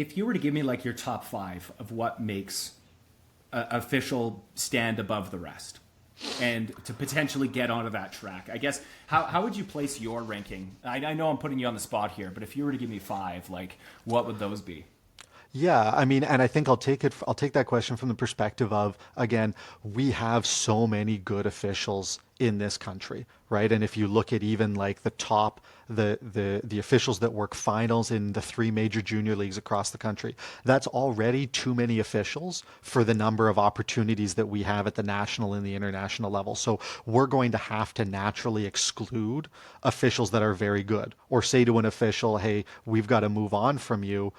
if you were to give me like your top five of what makes a official stand above the rest, and to potentially get onto that track, I guess how would you place your ranking? I know I'm putting you on the spot here, but if you were to give me five, like what would those be? Yeah, I mean, and I think I'll take that question from the perspective of, again, we have so many good officials in this country, right? And if you look at even like the top, the officials that work finals in the three major junior leagues across the country, that's already too many officials for the number of opportunities that we have at the national and the international level. So we're going to have to naturally exclude officials that are very good, or say to an official, hey, we've got to move on from you,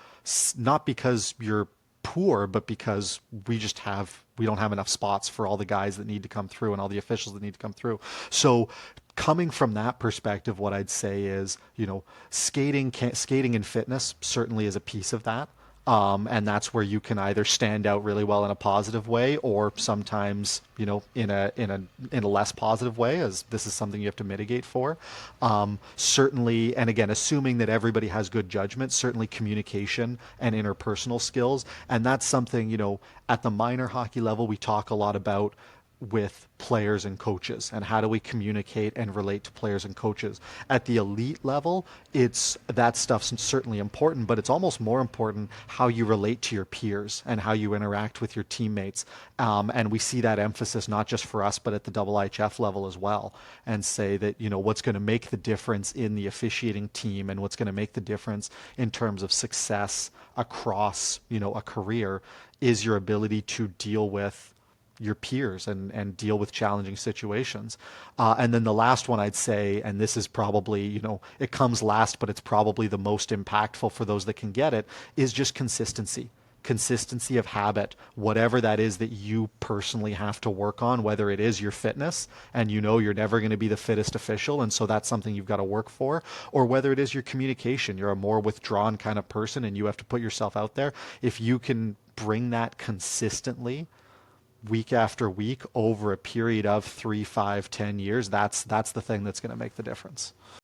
not because you're poor, but because we don't have enough spots for all the guys that need to come through and all the officials that need to come through. So coming from that perspective, what I'd say is, skating and fitness certainly is a piece of that. And that's where you can either stand out really well in a positive way, or sometimes, in a less positive way, as this is something you have to mitigate for. Certainly, and again, assuming that everybody has good judgment, certainly communication and interpersonal skills, and that's something, at the minor hockey level, we talk a lot about with players and coaches, and how do we communicate and relate to players and coaches. At the elite level, it's that stuff's certainly important, but it's almost more important how you relate to your peers and how you interact with your teammates. And we see that emphasis not just for us, but at the IIHF level as well, and say that, what's going to make the difference in the officiating team and what's going to make the difference in terms of success across, a career is your ability to deal with your peers and deal with challenging situations. And then the last one I'd say, and this is probably, it comes last, but it's probably the most impactful for those that can get it, is just consistency. Consistency of habit, whatever that is that you personally have to work on, whether it is your fitness and you're never going to be the fittest official, and so that's something you've got to work for, or whether it is your communication, you're a more withdrawn kind of person and you have to put yourself out there. If you can bring that consistently week after week over a period of 3, 5, 10 years, that's the thing that's going to make the difference.